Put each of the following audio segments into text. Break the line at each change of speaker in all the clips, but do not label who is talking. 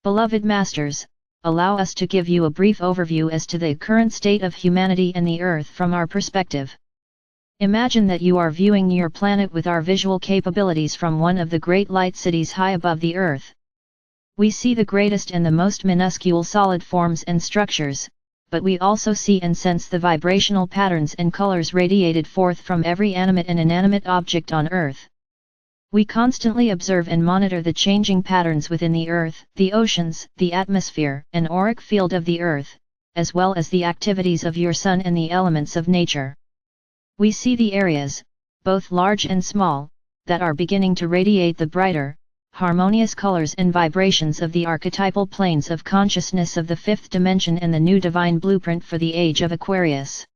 Beloved Masters, allow us to give you a brief overview as to the current state of humanity and the Earth from our perspective. Imagine that you are viewing your planet with our visual capabilities from one of the great light cities high above the Earth. We see the greatest and the most minuscule solid forms and structures, but we also see and sense the vibrational patterns and colors radiated forth from every animate and inanimate object on Earth. We constantly observe and monitor the changing patterns within the Earth, the oceans, the atmosphere, and auric field of the Earth, as well as the activities of your Sun and the elements of nature. We see the areas, both large and small, that are beginning to radiate the brighter, harmonious colors and vibrations of the archetypal planes of consciousness of the fifth dimension and the new divine blueprint for the age of Aquarius.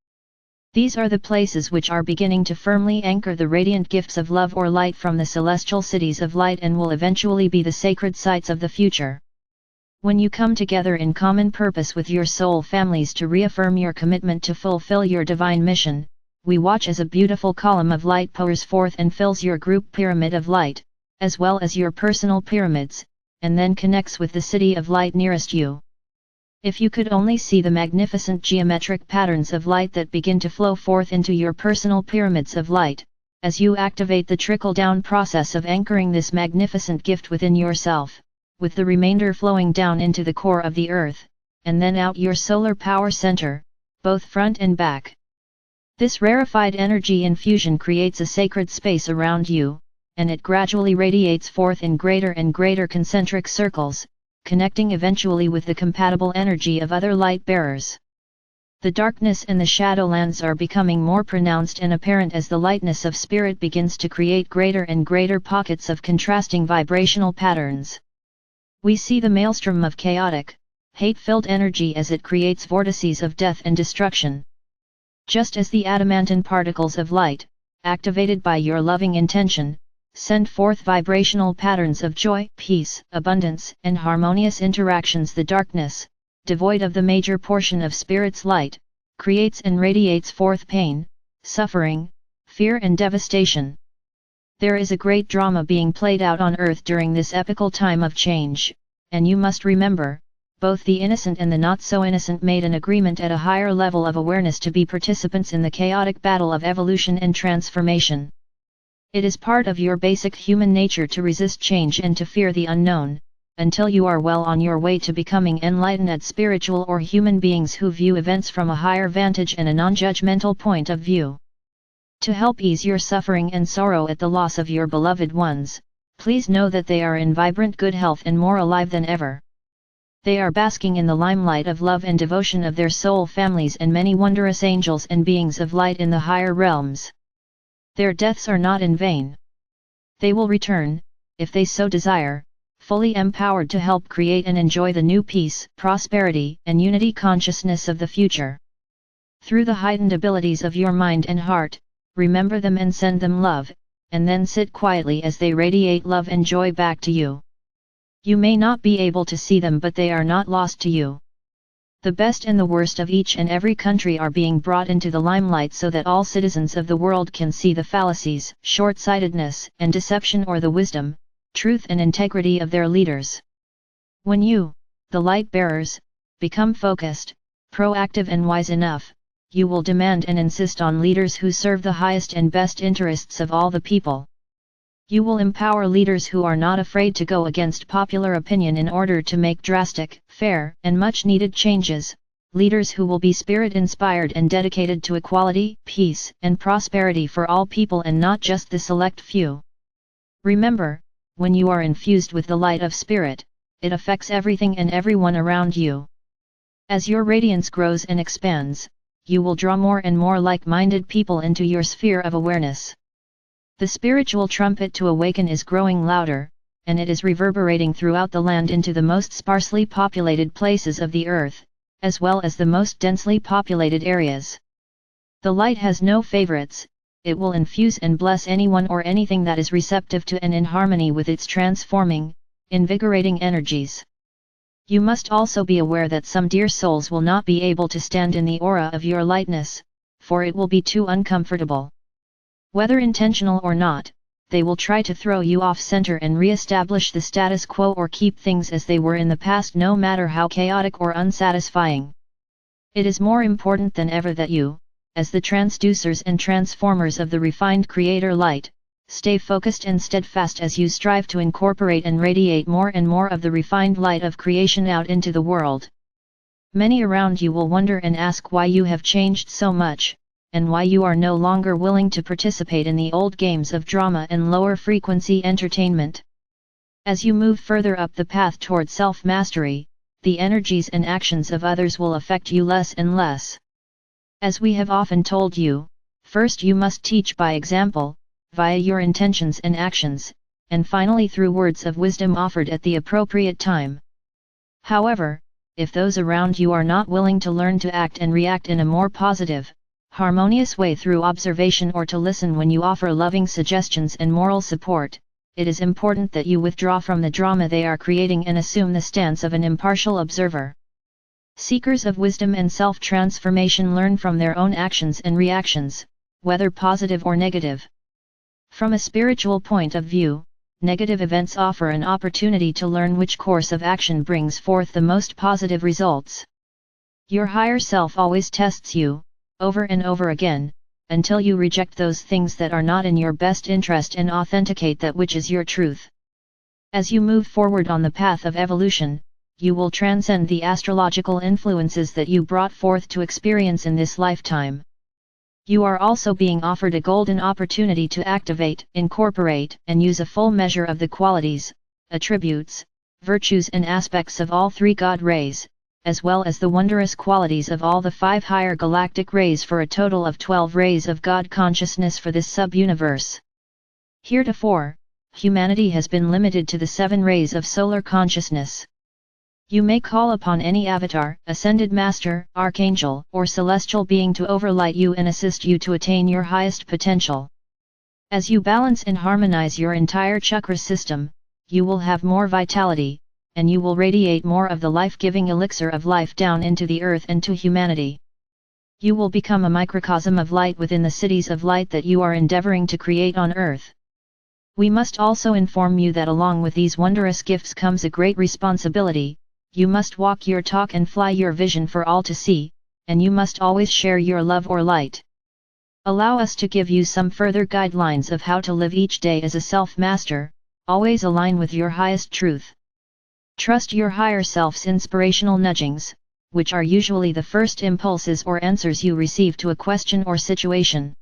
These are the places which are beginning to firmly anchor the radiant gifts of love or light from the celestial cities of light and will eventually be the sacred sites of the future. When you come together in common purpose with your soul families to reaffirm your commitment to fulfill your divine mission, we watch as a beautiful column of light pours forth and fills your group pyramid of light, as well as your personal pyramids, and then connects with the city of light nearest you. If you could only see the magnificent geometric patterns of light that begin to flow forth into your personal pyramids of light, as you activate the trickle-down process of anchoring this magnificent gift within yourself, with the remainder flowing down into the core of the Earth, and then out your solar power center, both front and back. This rarefied energy infusion creates a sacred space around you, and it gradually radiates forth in greater and greater concentric circles, connecting eventually with the compatible energy of other light bearers. The darkness and the shadowlands are becoming more pronounced and apparent as the lightness of spirit begins to create greater and greater pockets of contrasting vibrational patterns. We see the maelstrom of chaotic, hate-filled energy as it creates vortices of death and destruction. Just as the adamantine particles of light, activated by your loving intention, send forth vibrational patterns of joy, peace, abundance, and harmonious interactions, the darkness, devoid of the major portion of Spirit's light, creates and radiates forth pain, suffering, fear and devastation. There is a great drama being played out on Earth during this epical time of change, and you must remember, both the innocent and the not-so-innocent made an agreement at a higher level of awareness to be participants in the chaotic battle of evolution and transformation. It is part of your basic human nature to resist change and to fear the unknown, until you are well on your way to becoming enlightened spiritual or human beings who view events from a higher vantage and a non-judgmental point of view. To help ease your suffering and sorrow at the loss of your beloved ones, please know that they are in vibrant good health and more alive than ever. They are basking in the limelight of love and devotion of their soul families and many wondrous angels and beings of light in the higher realms. Their deaths are not in vain. They will return, if they so desire, fully empowered to help create and enjoy the new peace, prosperity, and unity consciousness of the future. Through the heightened abilities of your mind and heart, remember them and send them love, and then sit quietly as they radiate love and joy back to you. You may not be able to see them, but they are not lost to you. The best and the worst of each and every country are being brought into the limelight so that all citizens of the world can see the fallacies, short-sightedness, and deception, or the wisdom, truth and integrity of their leaders. When you, the light bearers, become focused, proactive and wise enough, you will demand and insist on leaders who serve the highest and best interests of all the people. You will empower leaders who are not afraid to go against popular opinion in order to make drastic, fair, and much-needed changes, leaders who will be spirit-inspired and dedicated to equality, peace, and prosperity for all people and not just the select few. Remember, when you are infused with the light of spirit, it affects everything and everyone around you. As your radiance grows and expands, you will draw more and more like-minded people into your sphere of awareness. The spiritual trumpet to awaken is growing louder, and it is reverberating throughout the land into the most sparsely populated places of the earth, as well as the most densely populated areas. The light has no favorites, it will infuse and bless anyone or anything that is receptive to and in harmony with its transforming, invigorating energies. You must also be aware that some dear souls will not be able to stand in the aura of your lightness, for it will be too uncomfortable. Whether intentional or not, they will try to throw you off center and re-establish the status quo or keep things as they were in the past, no matter how chaotic or unsatisfying. It is more important than ever that you, as the transducers and transformers of the refined Creator light, stay focused and steadfast as you strive to incorporate and radiate more and more of the refined light of creation out into the world. Many around you will wonder and ask why you have changed so much, and why you are no longer willing to participate in the old games of drama and lower frequency entertainment. As you move further up the path toward self-mastery, the energies and actions of others will affect you less and less. As we have often told you, first you must teach by example, via your intentions and actions, and finally through words of wisdom offered at the appropriate time. However, if those around you are not willing to learn to act and react in a more positive, harmonious way through observation or to listen when you offer loving suggestions and moral support, it is important that you withdraw from the drama they are creating and assume the stance of an impartial observer. Seekers of wisdom and self-transformation learn from their own actions and reactions, whether positive or negative. From a spiritual point of view, negative events offer an opportunity to learn which course of action brings forth the most positive results. Your higher self always tests you, over and over again, until you reject those things that are not in your best interest and authenticate that which is your truth. As you move forward on the path of evolution, you will transcend the astrological influences that you brought forth to experience in this lifetime. You are also being offered a golden opportunity to activate, incorporate, and use a full measure of the qualities, attributes, virtues and aspects of all three God rays, as well as the wondrous qualities of all the 5 higher galactic rays for a total of 12 rays of God consciousness for this sub-universe. Heretofore, humanity has been limited to the 7 rays of solar consciousness. You may call upon any avatar, ascended master, archangel, or celestial being to overlight you and assist you to attain your highest potential. As you balance and harmonize your entire chakra system, you will have more vitality, and you will radiate more of the life-giving elixir of life down into the earth and to humanity. You will become a microcosm of light within the cities of light that you are endeavoring to create on earth. We must also inform you that along with these wondrous gifts comes a great responsibility. You must walk your talk and fly your vision for all to see, and you must always share your love or light. Allow us to give you some further guidelines of how to live each day as a self-master, always align with your highest truth. Trust your higher self's inspirational nudgings, which are usually the first impulses or answers you receive to a question or situation.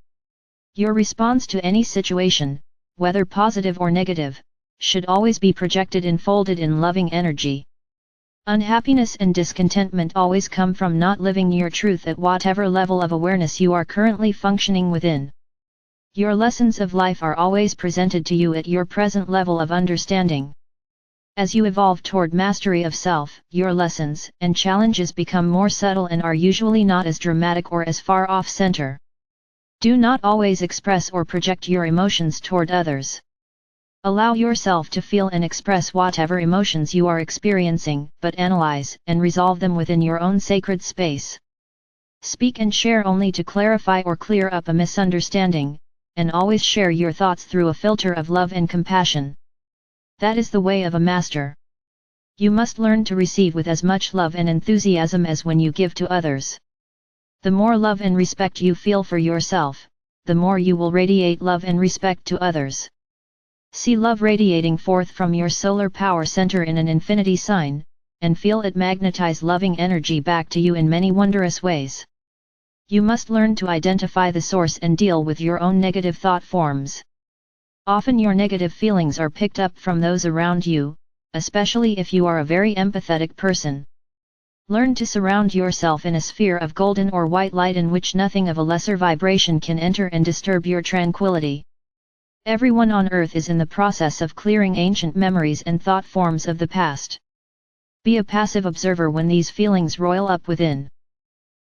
Your response to any situation, whether positive or negative, should always be projected and folded in loving energy. Unhappiness and discontentment always come from not living your truth at whatever level of awareness you are currently functioning within. Your lessons of life are always presented to you at your present level of understanding. As you evolve toward mastery of self, your lessons and challenges become more subtle and are usually not as dramatic or as far off center. Do not always express or project your emotions toward others. Allow yourself to feel and express whatever emotions you are experiencing, but analyze and resolve them within your own sacred space. Speak and share only to clarify or clear up a misunderstanding, and always share your thoughts through a filter of love and compassion. That is the way of a master. You must learn to receive with as much love and enthusiasm as when you give to others. The more love and respect you feel for yourself, the more you will radiate love and respect to others. See love radiating forth from your solar power center in an infinity sign, and feel it magnetize loving energy back to you in many wondrous ways. You must learn to identify the source and deal with your own negative thought forms. Often your negative feelings are picked up from those around you, especially if you are a very empathetic person. Learn to surround yourself in a sphere of golden or white light in which nothing of a lesser vibration can enter and disturb your tranquility. Everyone on earth is in the process of clearing ancient memories and thought forms of the past. Be a passive observer when these feelings roil up within.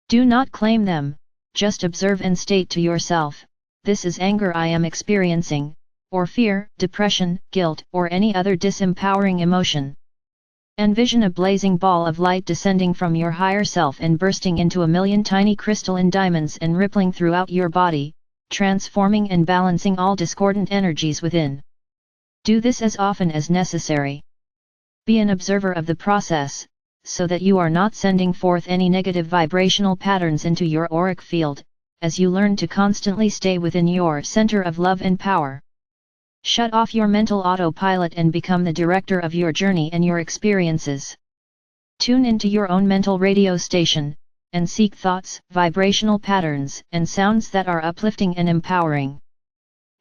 Do not claim them, just observe and state to yourself, "This is anger I am experiencing," or fear, depression, guilt, or any other disempowering emotion. Envision a blazing ball of light descending from your higher self and bursting into a million tiny crystalline diamonds and rippling throughout your body, transforming and balancing all discordant energies within. Do this as often as necessary. Be an observer of the process, so that you are not sending forth any negative vibrational patterns into your auric field, as you learn to constantly stay within your center of love and power. Shut off your mental autopilot and become the director of your journey and your experiences. Tune into your own mental radio station, and seek thoughts, vibrational patterns, and sounds that are uplifting and empowering.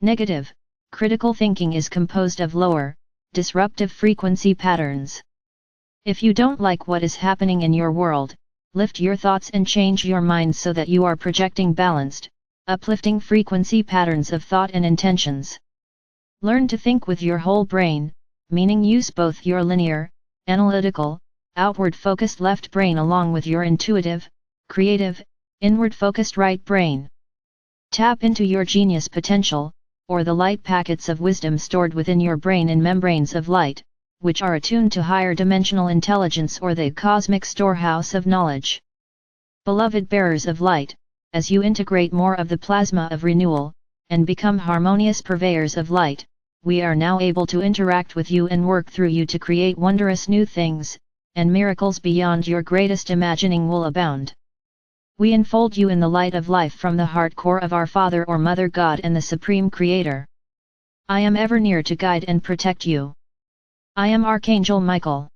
Negative, critical thinking is composed of lower, disruptive frequency patterns. If you don't like what is happening in your world, lift your thoughts and change your mind so that you are projecting balanced, uplifting frequency patterns of thought and intentions. Learn to think with your whole brain, meaning use both your linear, analytical, outward-focused left brain along with your intuitive, creative, inward-focused right brain. Tap into your genius potential, or the light packets of wisdom stored within your brain in membranes of light, which are attuned to higher dimensional intelligence or the cosmic storehouse of knowledge. Beloved bearers of light, as you integrate more of the plasma of renewal, and become harmonious purveyors of light, we are now able to interact with you and work through you to create wondrous new things, and miracles beyond your greatest imagining will abound. We enfold you in the light of life from the heart core of our Father or Mother God and the Supreme Creator. I am ever near to guide and protect you. I am Archangel Michael.